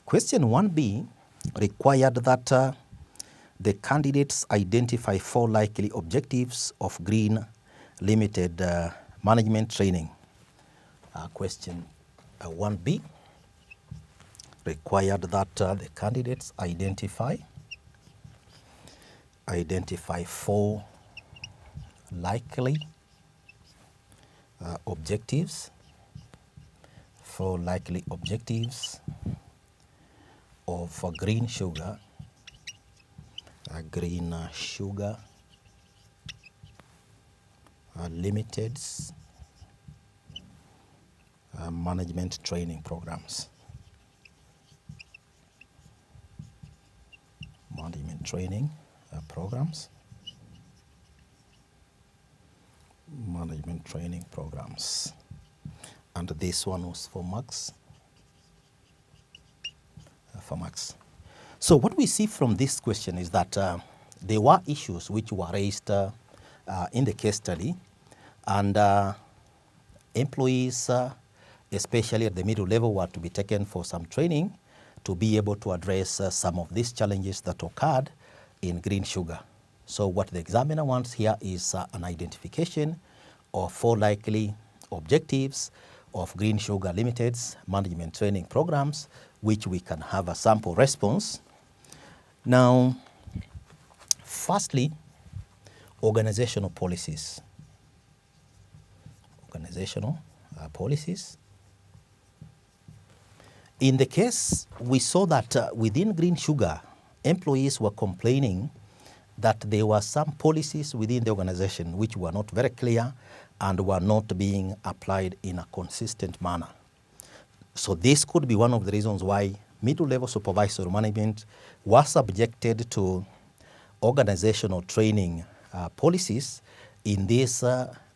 Question 1B required that the candidates identify 4 likely objectives of Green Limited management training. Question 1B required that the candidates identify 4 likely objectives, 4 likely objectives of green sugar, Limited's management training programs. Management training programs. Management training programs. And this one was for Max. So what we see from this question is that there were issues which were raised in the case study, and employees, especially at the middle level, were to be taken for some training to be able to address some of these challenges that occurred in green sugar. So what the examiner wants here is an identification of 4 likely objectives of Green Sugar Limited's management training programs, which we can have a sample response. Now, firstly, organizational policies. Organizational policies. In the case, we saw that within Green Sugar, employees were complaining that there were some policies within the organization which were not very clear and were not being applied in a consistent manner. So this could be one of the reasons why middle-level supervisory management was subjected to organizational training policies in this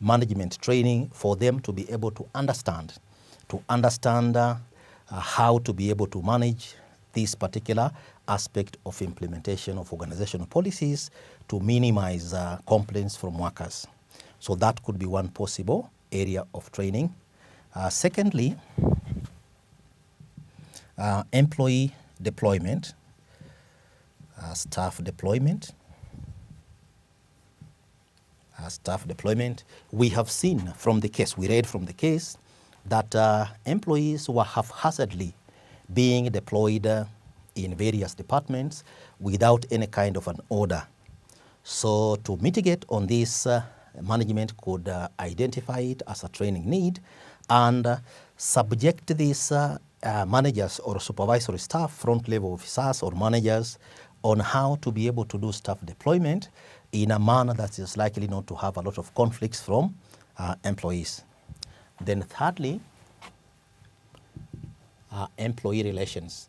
management training for them to be able to understand how to be able to manage this particular aspect of implementation of organizational policies to minimize complaints from workers. So that could be one possible area of training. Secondly, employee deployment, staff deployment. We have seen from the case, we read from the case, that employees were haphazardly being deployed in various departments without any kind of an order. So to mitigate on this, management could identify it as a training need and subject these managers or supervisory staff, front level officers or managers, on how to be able to do staff deployment in a manner that is likely not to have a lot of conflicts from employees. Then thirdly, employee relations.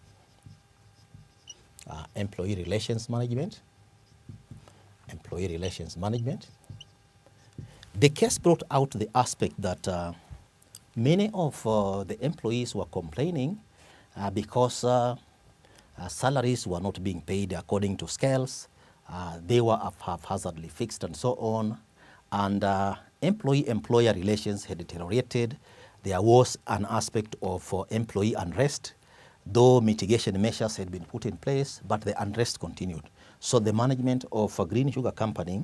Employee relations management. The case brought out the aspect that many of the employees were complaining because salaries were not being paid according to scales. They were haphazardly fixed and so on. And employee-employer relations had deteriorated. There was an aspect of employee unrest, though mitigation measures had been put in place, but the unrest continued. So the management of a Green Sugar Company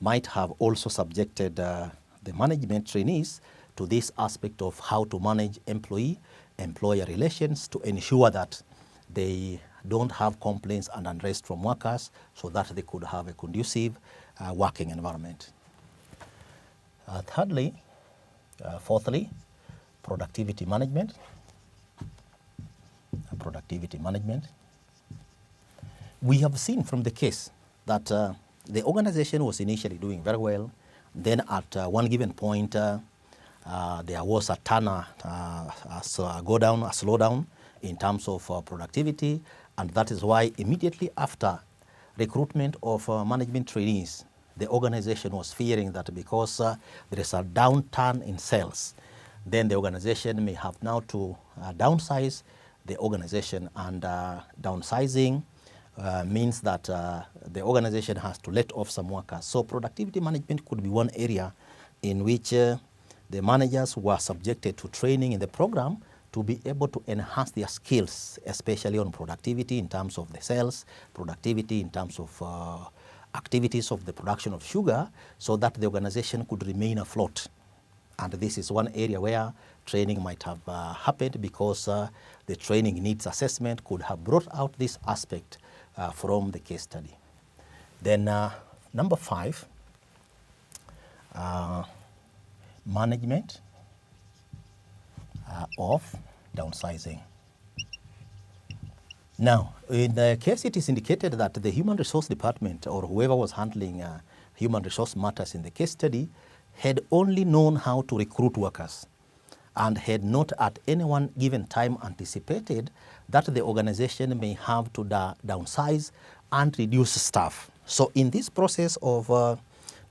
might have also subjected the management trainees to this aspect of how to manage employee-employer relations to ensure that they don't have complaints and unrest from workers so that they could have a conducive working environment. Fourthly, productivity management. We have seen from the case that the organization was initially doing very well. Then at one given point, there was a slowdown in terms of productivity, and that is why immediately after recruitment of management trainees, the organization was fearing that because there is a downturn in sales, then the organization may have now to downsize the organization, and downsizing means that the organization has to let off some workers. So productivity management could be one area in which the managers were subjected to training in the program to be able to enhance their skills, especially on productivity in terms of the sales, productivity in terms of activities of the production of sugar, so that the organization could remain afloat. And this is one area where training might have happened, because the training needs assessment could have brought out this aspect from the case study. Then number 5, management of downsizing. Now, in the case, it is indicated that the human resource department, or whoever was handling human resource matters in the case study, had only known how to recruit workers and had not at any one given time anticipated that the organization may have to downsize and reduce staff. So in this process of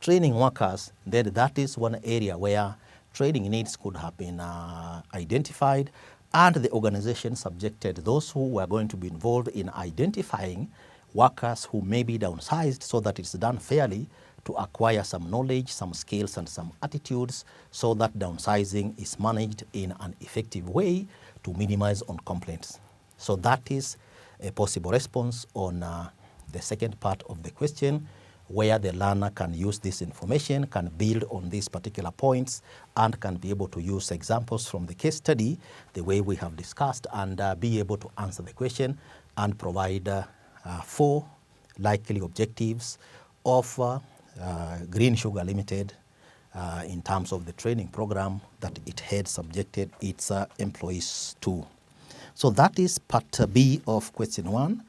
training workers, then that is one area where training needs could have been identified, and the organization subjected those who were going to be involved in identifying workers who may be downsized, so that it's done fairly, to acquire some knowledge, some skills, and some attitudes, so that downsizing is managed in an effective way to minimize on complaints. So that is a possible response on the second part of the question, where the learner can use this information, can build on these particular points, and can be able to use examples from the case study, the way we have discussed, and be able to answer the question and provide 4 likely objectives of Green Sugar Limited in terms of the training program that it had subjected its employees to. So that is part B of question 1.